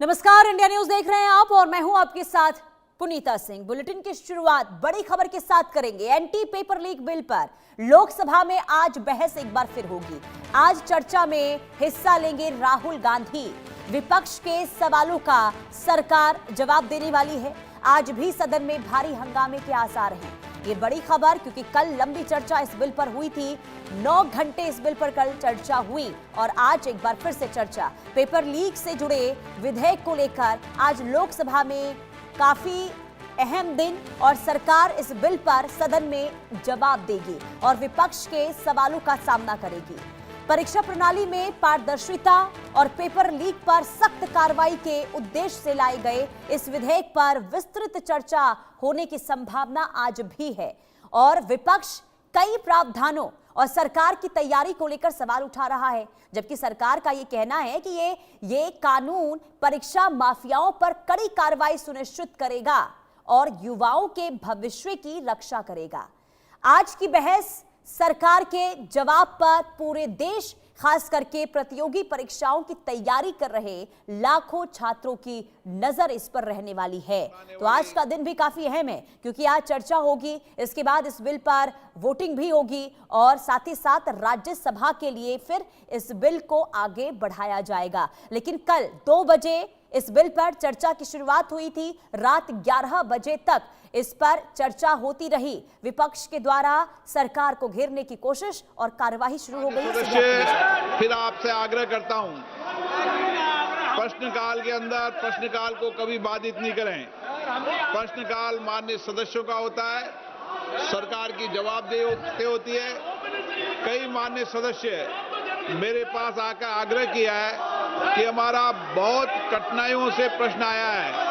नमस्कार, India news देख रहे हैं आप और मैं हूं आपके साथ पुनीता सिंह। बुलेटिन की शुरुआत बड़ी खबर के साथ करेंगे। एंटी पेपर लीक बिल पर लोकसभा में आज बहस एक बार फिर होगी। आज चर्चा में हिस्सा लेंगे राहुल गांधी। विपक्ष के सवालों का सरकार जवाब देने वाली है। आज भी सदन में भारी हंगामे के आसार हैं। ये बड़ी खबर क्योंकि कल लंबी चर्चा इस बिल पर हुई थी। 9 घंटे इस बिल पर कल चर्चा हुई और आज एक बार फिर से चर्चा। पेपर लीक से जुड़े विधेयक को लेकर आज लोकसभा में काफी अहम दिन और सरकार इस बिल पर सदन में जवाब देगी और विपक्ष के सवालों का सामना करेगी। परीक्षा प्रणाली में पारदर्शिता और पेपर लीक पर सख्त कार्रवाई के उद्देश्य से लाए गए इस विधेयक पर विस्तृत चर्चा होने की संभावना आज भी है और विपक्ष कई प्रावधानों और सरकार की तैयारी को लेकर सवाल उठा रहा है, जबकि सरकार का यह कहना है कि ये कानून परीक्षा माफियाओं पर कड़ी कार्रवाई सुनिश्चित करेगा और युवाओं के भविष्य की रक्षा करेगा। आज की बहस सरकार के जवाब पर पूरे देश, खास करके प्रतियोगी परीक्षाओं की तैयारी कर रहे लाखों छात्रों की नजर इस पर रहने वाली है। तो आज का दिन भी काफी अहम है क्योंकि आज चर्चा होगी, इसके बाद इस बिल पर वोटिंग भी होगी और साथ ही साथ राज्यसभा के लिए फिर इस बिल को आगे बढ़ाया जाएगा। लेकिन कल 2 बजे इस बिल पर चर्चा की शुरुआत हुई थी। रात 11 बजे तक इस पर चर्चा होती रही। विपक्ष के द्वारा सरकार को घेरने की कोशिश और कार्यवाही शुरू हो गई। फिर आपसे आग्रह करता हूं, प्रश्नकाल के अंदर प्रश्नकाल को कभी बाधित नहीं करें। प्रश्नकाल माननीय सदस्यों का होता है, सरकार की जवाबदेही होती है। कई माननीय सदस्य मेरे पास आकर आग्रह किया है कि हमारा बहुत कठिनाइयों से प्रश्न आया है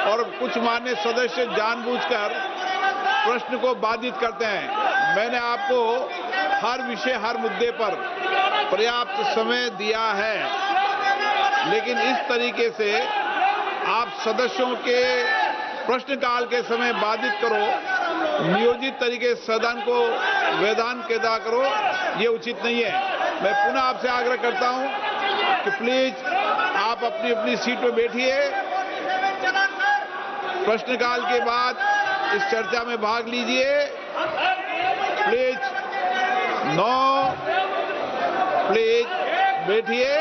और कुछ माननीय सदस्य जानबूझकर प्रश्न को बाधित करते हैं। मैंने आपको हर विषय, हर मुद्दे पर पर्याप्त समय दिया है, लेकिन इस तरीके से आप सदस्यों के प्रश्नकाल के समय बाधित करो, नियोजित तरीके से सदन को वेदांत केदा करो, ये उचित नहीं है। मैं पुनः आपसे आग्रह करता हूं कि प्लीज आप अपनी अपनी सीट पर बैठिए। प्रश्नकाल के बाद इस चर्चा में भाग लीजिए। प्लीज प्लीज बैठिए।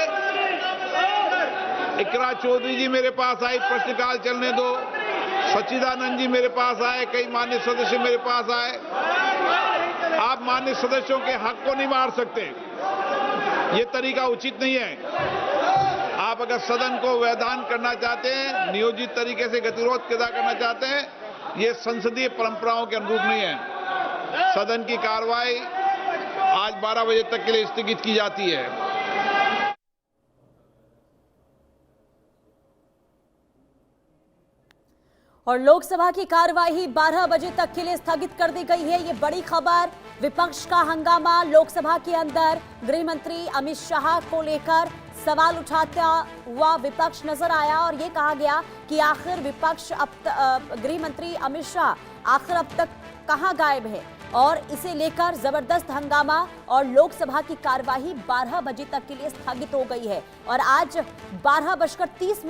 इकरा चौधरी जी मेरे पास आई, प्रश्नकाल चलने दो। सच्चिदानंद जी मेरे पास आए, कई माननीय सदस्य मेरे पास आए। आप माननीय सदस्यों के हक को नहीं मार सकते, ये तरीका उचित नहीं है। आप अगर सदन को वैधान करना चाहते हैं, नियोजित तरीके से गतिरोध पैदा करना चाहते हैं, ये संसदीय परंपराओं के अनुरूप नहीं है। सदन की कार्रवाई आज 12 बजे तक के लिए स्थगित की जाती है। और लोकसभा की कार्यवाही 12 बजे तक के लिए स्थगित कर दी गई है। ये बड़ी खबर। विपक्ष का हंगामा लोकसभा के अंदर गृह मंत्री अमित शाह को लेकर सवाल उठाता हुआ विपक्ष नजर आया और ये कहा गया कि आखिर विपक्ष गृह मंत्री अमित शाह आखिर अब तक कहां गायब है और इसे लेकर जबरदस्त हंगामा और लोकसभा की कार्यवाही 12 बजे तक के लिए स्थगित हो गई है और आज 12:30